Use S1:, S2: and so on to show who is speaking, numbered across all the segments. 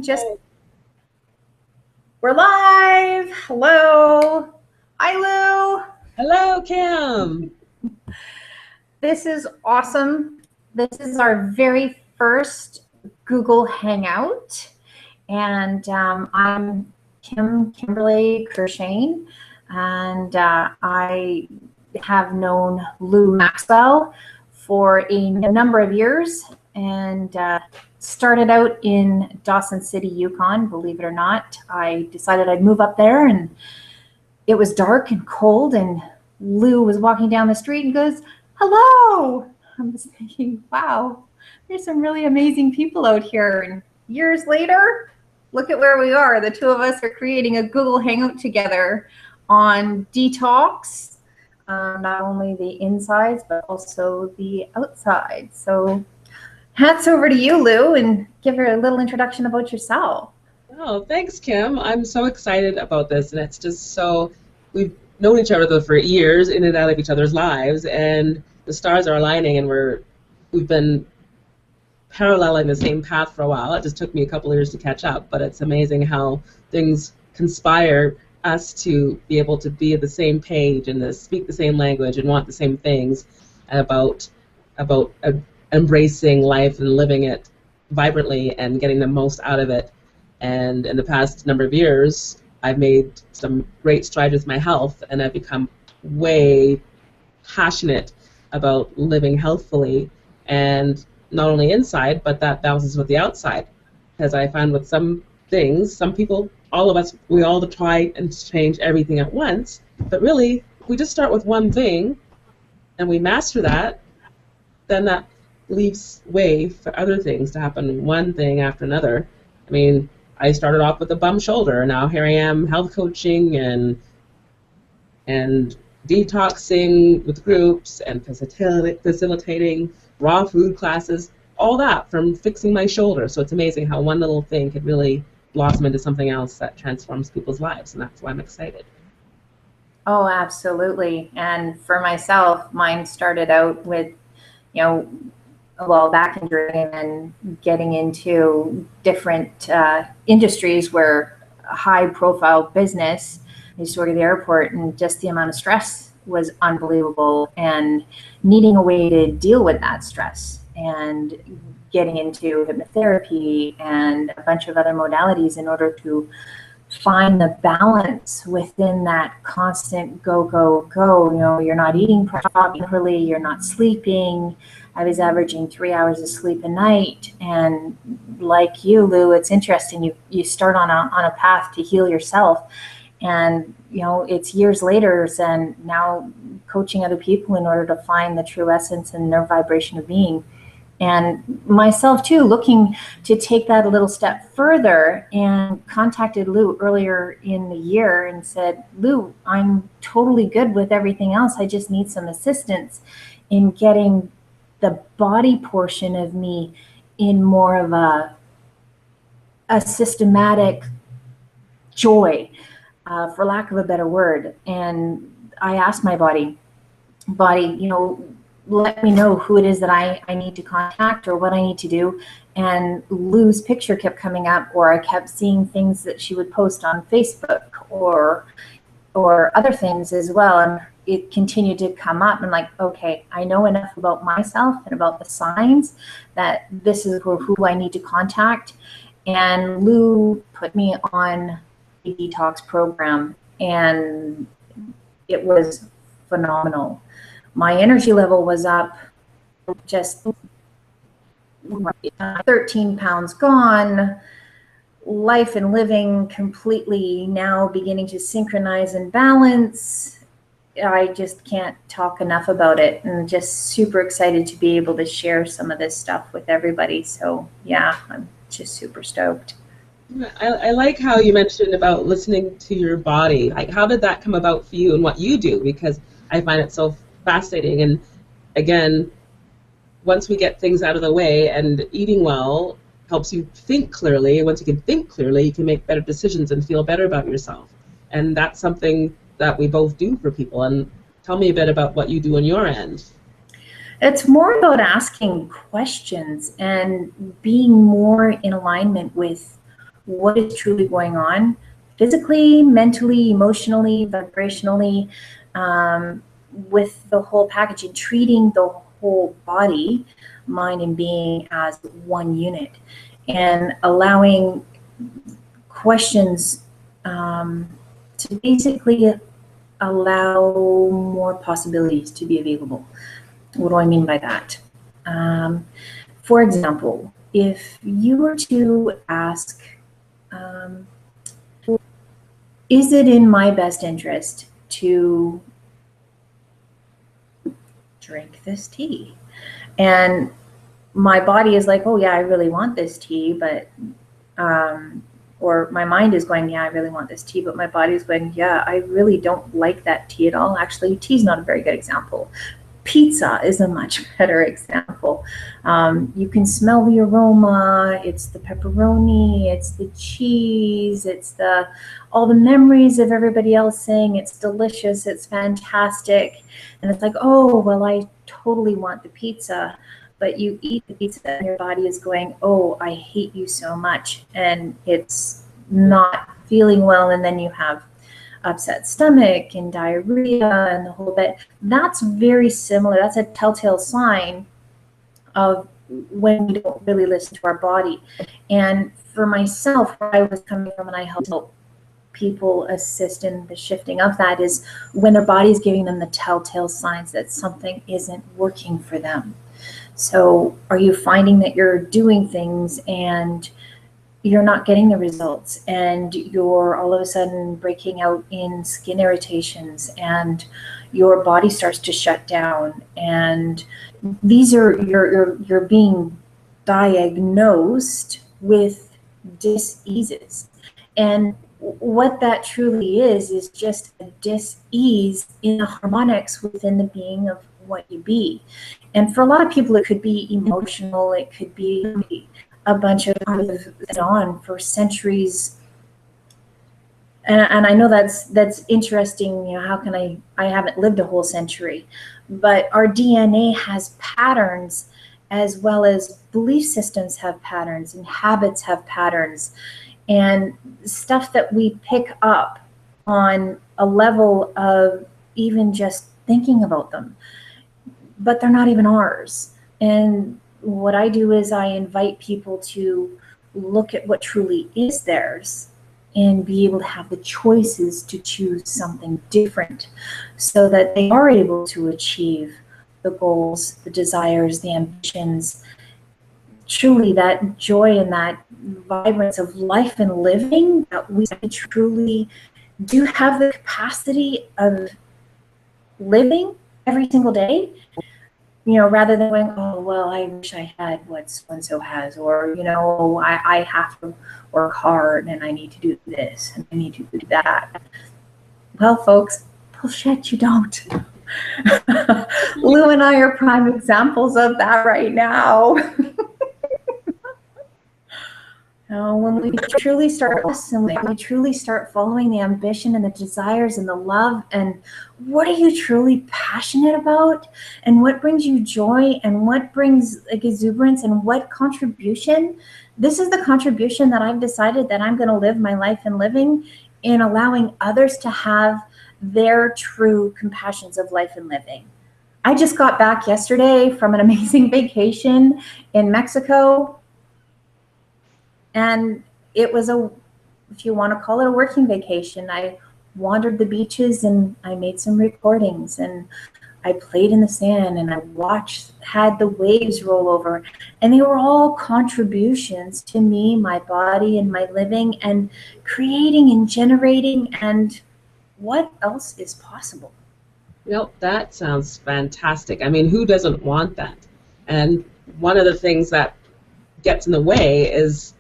S1: Just we're live. Hello. Hi, Lou.
S2: Hello, Kim.
S1: This is awesome. This is our very first Google Hangout. And I'm Kimberly Courchaine. And I have known Lou Maxwell for a number of years and started out in Dawson City, Yukon, believe it or not. I decided I'd move up there, and it was dark and cold, and Lou was walking down the street and goes, "Hello." I was thinking, wow, there's some really amazing people out here. And years later, look at where we are. The two of us are creating a Google Hangout together on detox, not only the insides, but also the outside. So hats over to you, Lou, and give her a little introduction about yourself.
S2: Oh, thanks, Kim. I'm so excited about this, and it's just so, we've known each other for years, in and out of each other's lives, and the stars are aligning, and we've been paralleling the same path for a while. It just took me a couple of years to catch up, but it's amazing how things conspire us to be able to be at the same page and to speak the same language and want the same things about embracing life and living it vibrantly and getting the most out of it. And in the past number of years, I've made some great strides with my health, and I've become way passionate about living healthfully, and not only inside, but that balances with the outside. Because I find with some things, some people, all of us, we all try and change everything at once, but really, if we just start with one thing and we master that, then that leaves way for other things to happen, one thing after another. I mean, I started off with a bum shoulder, and now here I am health coaching and detoxing with groups and facilitating raw food classes, all that from fixing my shoulder. So it's amazing how one little thing could really blossom into something else that transforms people's lives, and that's why I'm excited.
S1: Oh, absolutely. And for myself, mine started out with, well, back injury and then getting into different industries where high profile business. I used to work at the airport, and just the amount of stress was unbelievable, and needing a way to deal with that stress, and getting into hypnotherapy and a bunch of other modalities in order to find the balance within that constant go, go, go. You're not eating properly, you're not sleeping. I was averaging 3 hours of sleep a night. And like you, Lou, it's interesting. You start on a path to heal yourself. And, it's years later, and now coaching other people in order to find the true essence and their vibration of being. And myself too, looking to take that a little step further, and contacted Lou earlier in the year and said, "Lou, I'm totally good with everything else. I just need some assistance in getting the body portion of me in more of a systematic joy, for lack of a better word." And I asked my body, let me know who it is that I need to contact or what I need to do. And Lou's picture kept coming up, or I kept seeing things that she would post on Facebook or other things as well. And it continued to come up, and like, okay, I know enough about myself and about the signs that this is who I need to contact. And Lou put me on a detox program, and it was phenomenal. My energy level was up, just 13 pounds gone, life and living completely now beginning to synchronize and balance. I just can't talk enough about it, and just super excited to be able to share some of this stuff with everybody. So yeah, I'm just super stoked.
S2: I like how you mentioned about listening to your body. Like, how did that come about for you and what you do? Because I find it so fascinating. And again, once we get things out of the way, and eating well helps you think clearly, and once you can think clearly, you can make better decisions and feel better about yourself. And that's something that we both do for people. And tell me a bit about what you do on your end.
S1: It's more about asking questions and being more in alignment with what is truly going on physically, mentally, emotionally, vibrationally, with the whole package, and treating the whole body, mind, and being as one unit, and allowing questions to basically allow more possibilities to be available. What do I mean by that? For example, if you were to ask, is it in my best interest to drink this tea? And my body is like, oh yeah, I really want this tea, but or my mind is going, yeah, I really want this tea, but my body is going, yeah, I really don't like that tea at all. Actually, tea is not a very good example. Pizza is a much better example. You can smell the aroma. It's the pepperoni, it's the cheese, it's all the memories of everybody else saying it's delicious, it's fantastic. And it's like, oh, well, I totally want the pizza. But you eat the pizza and your body is going, oh, I hate you so much. And it's not feeling well. And then you have upset stomach and diarrhea and the whole bit. That's very similar. That's a telltale sign of when we don't really listen to our body. And for myself, where I was coming from, and I help people assist in the shifting of that, is when their body is giving them the telltale signs that something isn't working for them. So are you finding that you're doing things and you're not getting the results, and you're all of a sudden breaking out in skin irritations, and your body starts to shut down, and these are you're being diagnosed with dis-eases. And what that truly is just a dis-ease in the harmonics within the being of what you be. And for a lot of people, it could be emotional, it could be a bunch of on for centuries. And I know that's interesting. You know, how can I haven't lived a whole century, but our DNA has patterns, as well as belief systems have patterns, and habits have patterns, and stuff that we pick up on a level of even just thinking about them, but they're not even ours. And what I do is I invite people to look at what truly is theirs and be able to have the choices to choose something different, so that they are able to achieve the goals, the desires, the ambitions, truly that joy and that vibrance of life and living that we truly do have the capacity of living every single day. You know, rather than going, oh, well, I wish I had what so-and-so has, or, you know, I have to work hard and I need to do this and I need to do that. Well, folks, bullshit, you don't. Lou and I are prime examples of that right now. When we truly start listening, when we truly start following the ambition and the desires and the love, and what are you truly passionate about, and what brings you joy, and what brings like exuberance, and what contribution, this is the contribution that I've decided that I'm going to live my life in living, in allowing others to have their true compassions of life and living. I just got back yesterday from an amazing vacation in Mexico. And it was if you want to call it a working vacation, I wandered the beaches and I made some recordings, and I played in the sand, and I had the waves roll over, and they were all contributions to me, my body, and my living, and creating and generating. And what else is possible?
S2: Well, that sounds fantastic. I mean, who doesn't want that? And one of the things that gets in the way is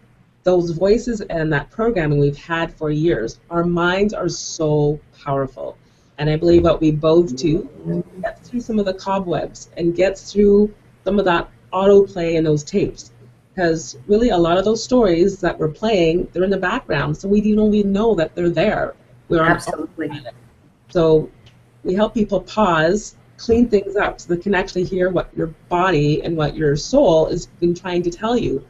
S2: those voices and that programming we've had for years. Our minds are so powerful. And I believe what we both do gets through some of the cobwebs and gets through some of that autoplay in those tapes. Because really a lot of those stories that we're playing, they're in the background, so we don't even know that they're there. We're
S1: Absolutely.
S2: So we help people pause, clean things up, so they can actually hear what your body and what your soul has been trying to tell you.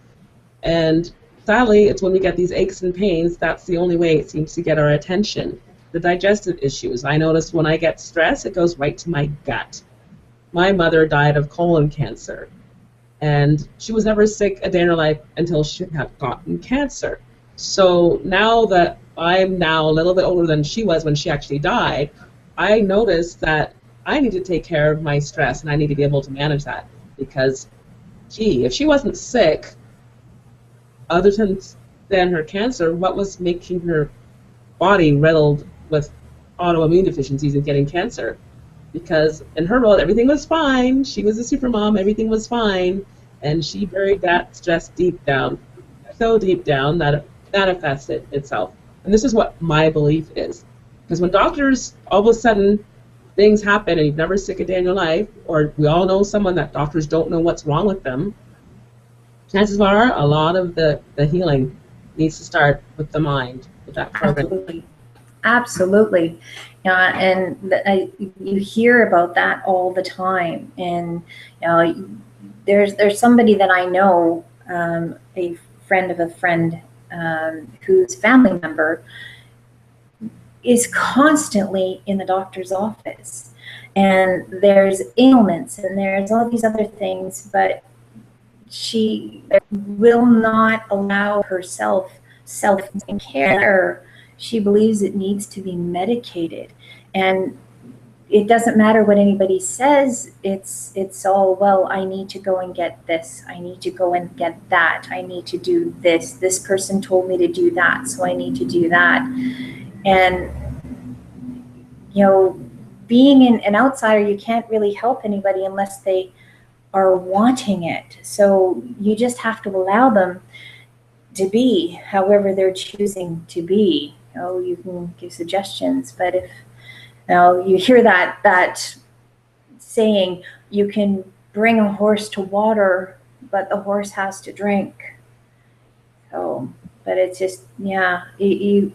S2: And sadly, it's when we get these aches and pains, that's the only way it seems to get our attention. The digestive issues. I notice when I get stressed, it goes right to my gut. My mother died of colon cancer, and she was never sick a day in her life until she had gotten cancer. So now that I'm now a little bit older than she was when she actually died, I noticed that I need to take care of my stress, and I need to be able to manage that because, gee, if she wasn't sick, other than her cancer, what was making her body riddled with autoimmune deficiencies and getting cancer? Because in her world, everything was fine. She was a super mom. Everything was fine. And she buried that stress deep down, so deep down that it manifested itself. And this is what my belief is. Because when doctors, all of a sudden, things happen and you've never sick a day in your life, or we all know someone that doctors don't know what's wrong with them, chances are a lot of the healing needs to start with the mind, with that program.
S1: Absolutely. Absolutely. You hear about that all the time. And there's somebody that I know, a friend of a friend, whose family member is constantly in the doctor's office. And there's ailments and there's all these other things, but she will not allow herself self-care. She believes it needs to be medicated. And it doesn't matter what anybody says. It's all, well, I need to go and get this. I need to go and get that. I need to do this. This person told me to do that, so I need to do that. And, being an outsider, you can't really help anybody unless they are wanting it. So you just have to allow them to be however they're choosing to be. You can give suggestions, but if you hear that saying, you can bring a horse to water, but the horse has to drink. But it's just, you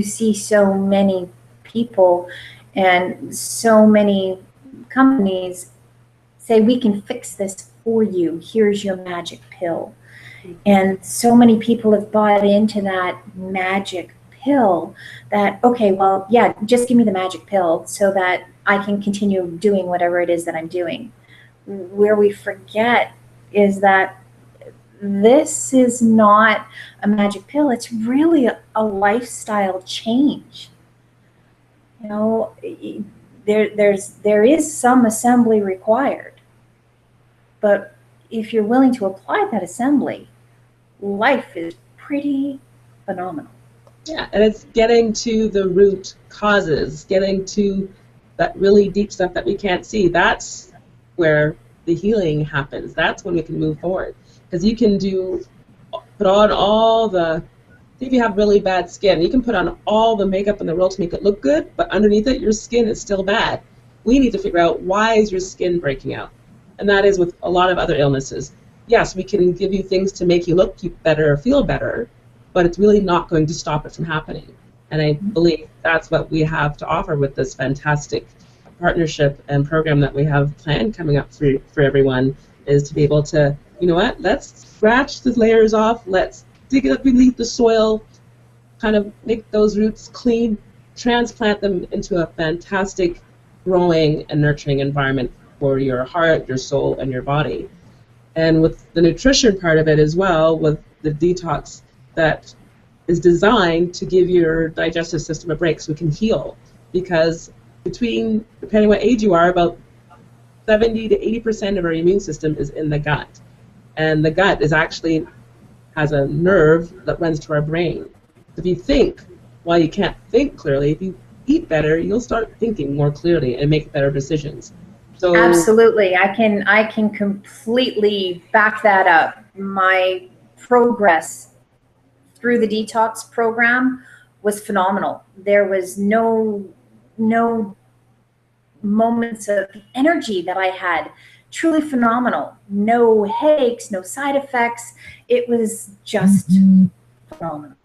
S1: see so many people and so many companies say, we can fix this for you. Here's your magic pill. And so many people have bought into that magic pill that, okay, well, yeah, just give me the magic pill so that I can continue doing whatever it is that I'm doing. Where we forget is that this is not a magic pill. It's really a lifestyle change. There is some assembly required, but if you're willing to apply that assembly, life is pretty phenomenal.
S2: Yeah, and it's getting to the root causes, getting to that really deep stuff that we can't see. That's where the healing happens. That's when we can move forward. Because you can put on all the, if you have really bad skin, you can put on all the makeup in the world to make it look good, but underneath it, your skin is still bad. We need to figure out, why is your skin breaking out? And that is with a lot of other illnesses. Yes, we can give you things to make you look better or feel better, but it's really not going to stop it from happening. And I believe that's what we have to offer with this fantastic partnership and program that we have planned coming up for everyone, is to be able to, let's scratch the layers off, let's dig it up beneath the soil, kind of make those roots clean, transplant them into a fantastic growing and nurturing environment for your heart, your soul, and your body. And with the nutrition part of it as well, with the detox that is designed to give your digestive system a break so it can heal. Because depending what age you are, about 70 to 80% of our immune system is in the gut. And the gut has a nerve that runs to our brain. If you think, while you can't think clearly, if you eat better, you'll start thinking more clearly and make better decisions. So
S1: absolutely, I can completely back that up. My progress through the detox program was phenomenal. There was no moments of energy that I had. Truly phenomenal. No headaches, no side effects. It was just phenomenal.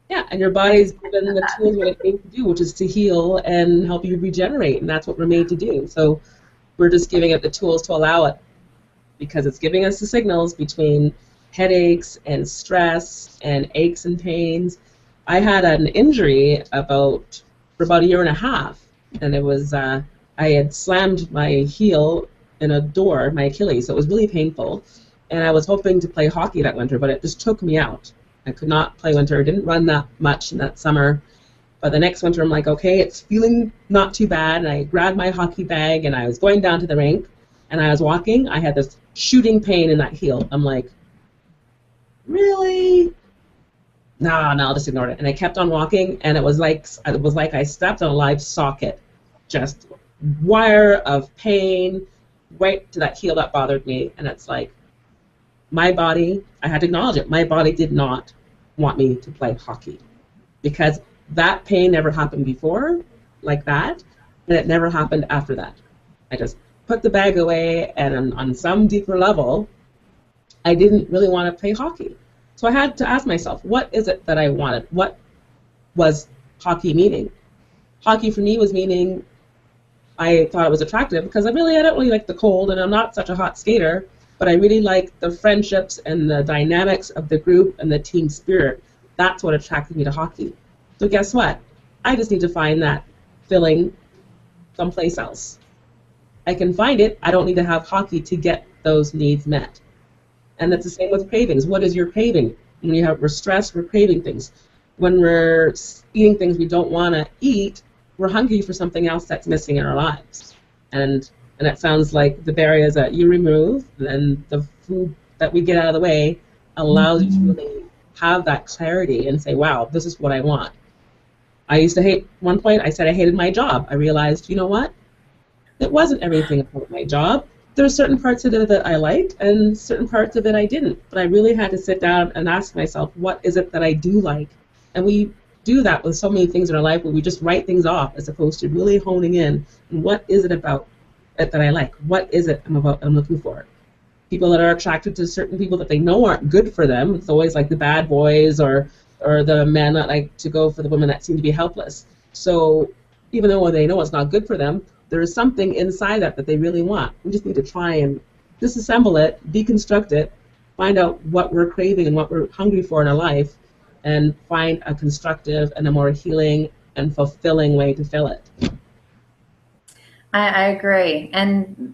S2: Yeah, and your body's given the tools what it needs to do, which is to heal and help you regenerate, and that's what we're made to do. So we're just giving it the tools to allow it, because it's giving us the signals between headaches and stress and aches and pains. I had an injury for about a year and a half, and it was I had slammed my heel in a door, my Achilles, so it was really painful. And I was hoping to play hockey that winter, but it just took me out. I could not play winter. Didn't run that much in that summer. But the next winter, I'm like, okay, it's feeling not too bad. And I grabbed my hockey bag, and I was going down to the rink, and I was walking. I had this shooting pain in that heel. I'm like, really? No, I'll just ignore it. And I kept on walking, and it was like I stepped on a live socket, just wire of pain right to that heel that bothered me. And it's like, my body, I had to acknowledge it. My body did not want me to play hockey because that pain never happened before, like that, and it never happened after that. I just put the bag away, and on some deeper level, I didn't really want to play hockey. So I had to ask myself, what is it that I wanted? What was hockey meaning? Hockey for me was meaning I thought it was attractive because I don't really like the cold, and I'm not such a hot skater, but I really like the friendships and the dynamics of the group and the team spirit. That's what attracted me to hockey. So guess what? I just need to find that filling someplace else. I can find it. I don't need to have hockey to get those needs met. And it's the same with cravings. What is your craving? When we're stressed, we're craving things. When we're eating things we don't want to eat, we're hungry for something else that's missing in our lives. And it sounds like the barriers that you remove and the food that we get out of the way allows you to really have that clarity and say, wow, this is what I want. I used to hate, one point I said I hated my job. I realized, you know what? It wasn't everything about my job. There are certain parts of it that I liked and certain parts of it I didn't. But I really had to sit down and ask myself, what is it that I do like? And we do that with so many things in our life where we just write things off as opposed to really honing in. And what is it about it that I like? What is it I'm looking for? People that are attracted to certain people that they know aren't good for them. It's always like the bad boys or the men that like to go for the women that seem to be helpless. So even though they know it's not good for them, there is something inside that they really want. We just need to try and disassemble it, deconstruct it, find out what we're craving and what we're hungry for in our life, and find a constructive and a more healing and fulfilling way to fill it.
S1: I agree. And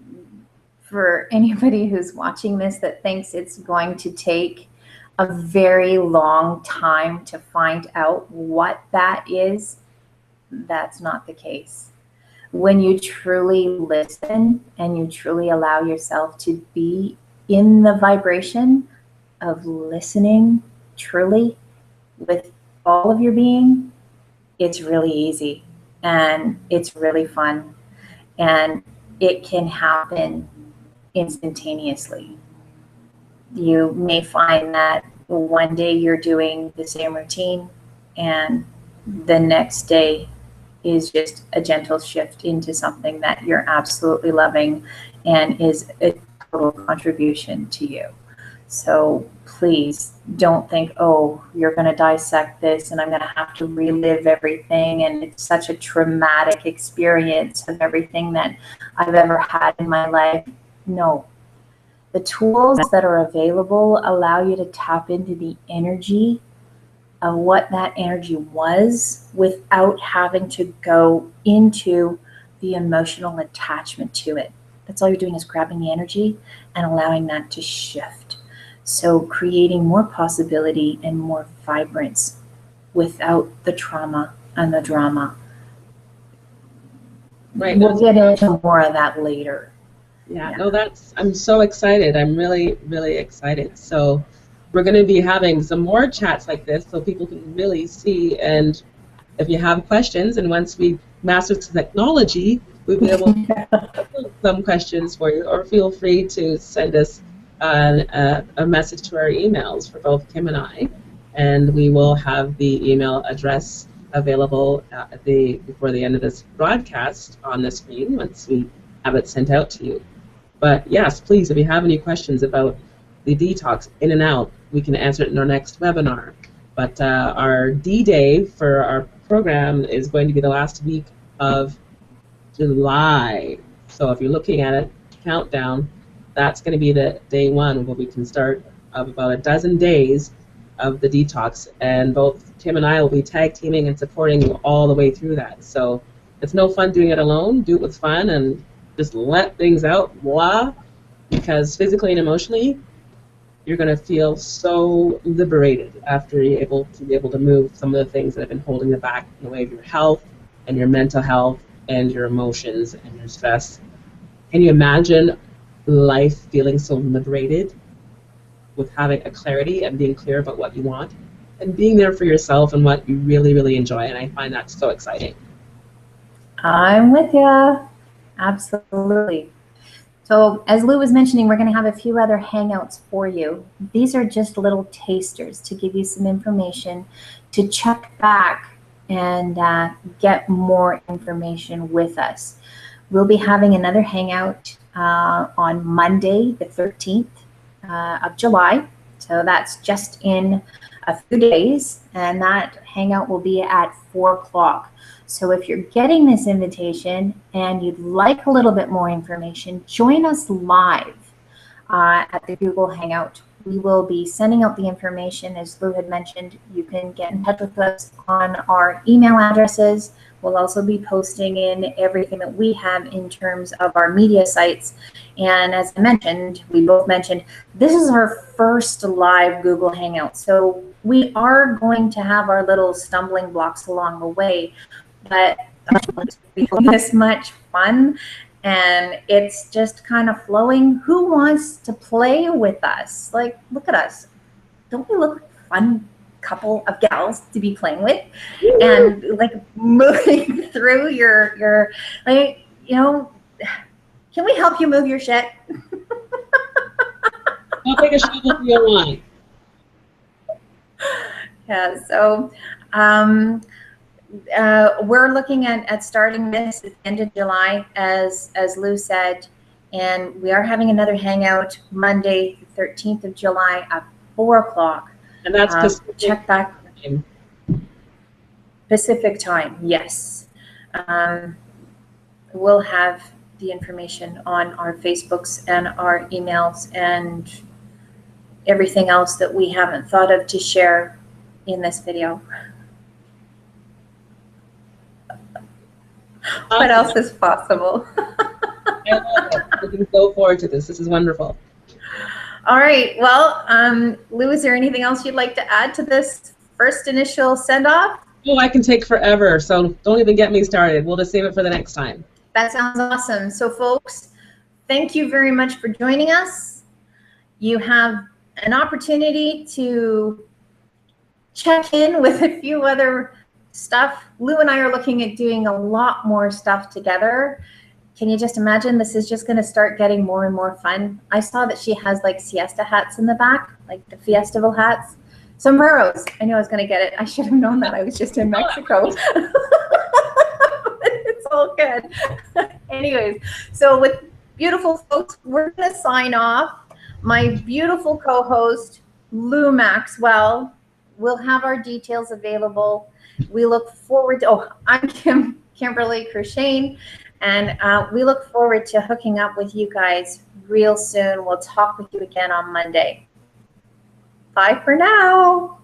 S1: for anybody who's watching this that thinks it's going to take a very long time to find out what that is, that's not the case. When you truly listen and you truly allow yourself to be in the vibration of listening truly with all of your being, it's really easy and it's really fun and it can happen instantaneously. You may find that one day you're doing the same routine and the next day is just a gentle shift into something that you're absolutely loving and is a total contribution to you. So please don't think, oh, you're going to dissect this and I'm going to have to relive everything and it's such a traumatic experience of everything that I've ever had in my life. No. The tools that are available allow you to tap into the energy of what that energy was without having to go into the emotional attachment to it. That's all you're doing is grabbing the energy and allowing that to shift. So creating more possibility and more vibrance without the trauma and the drama.
S2: Right.
S1: We'll get into more of that later.
S2: Yeah, no, I'm so excited. I'm really, really excited. So we're going to be having some more chats like this so people can really see. And if you have questions, and once we master technology, we'll be able to put some questions for you, or feel free to send us a message to our emails for both Kim and I, and we will have the email address available before the end of this broadcast on the screen once we have it sent out to you. But yes, please, if you have any questions about the detox in and out, we can answer it in our next webinar. But our D-Day for our program is going to be the last week of July. So if you're looking at it, countdown, that's going to be the day one where we can start of about a dozen days of the detox, and both Tim and I will be tag teaming and supporting you all the way through that. So it's no fun doing it alone. Do it with fun and just let things out, blah, because physically and emotionally, you're going to feel so liberated after you're able to move some of the things that have been holding you back in the way of your health and your mental health and your emotions and your stress. Can you imagine life feeling so liberated with having a clarity and being clear about what you want and being there for yourself and what you really, really enjoy? And I find that so exciting.
S1: I'm with you. Absolutely. So as Lou was mentioning, we're going to have a few other hangouts for you. These are just little tasters to give you some information to check back and get more information with us. We'll be having another hangout on Monday, the 13th of July. So that's just in a few days, and that hangout will be at 4 o'clock. So if you're getting this invitation and you'd like a little bit more information, join us live at the Google Hangout. We will be sending out the information. As Lou had mentioned, you can get in touch with us on our email addresses. We'll also be posting in everything that we have in terms of our media sites. And as I mentioned, we both mentioned, this is our first live Google Hangout. So we are going to have our little stumbling blocks along the way, but this much fun, and it's just kind of flowing. Who wants to play with us? Like, look at us. Don't we look like a fun couple of gals to be playing with? And like moving through your like, you know, can we help you move your shit?
S2: I'll take a shovel for your line.
S1: Yeah, so we're looking at starting this at the end of July, as Lou said, and we are having another hangout Monday, the 13th of July at 4 o'clock.
S2: And that's Pacific
S1: check back.
S2: time.
S1: Pacific time, yes. We'll have the information on our Facebooks and our emails and everything else that we haven't thought of to share in this video. What else is possible?
S2: I love it. Looking so forward to this. This is wonderful.
S1: All right. Well, Lou, is there anything else you'd like to add to this first initial send-off?
S2: Oh, I can take forever, so don't even get me started. We'll just save it for the next time.
S1: That sounds awesome. So, folks, thank you very much for joining us. You have an opportunity to check in with a few other stuff. Lou and I are looking at doing a lot more stuff together. Can you just imagine? This is just going to start getting more and more fun. I saw that she has like siesta hats in the back, like the Fiestival hats. Sombreros. I knew I was going to get it. I should have known that. I was just in Mexico. It's all good. Anyways, so with beautiful folks, we're going to sign off. My beautiful co-host, Lou Maxwell, will have our details available. We look forward to, I'm Kimberly Courchaine, and we look forward to hooking up with you guys real soon. We'll talk with you again on Monday. Bye for now.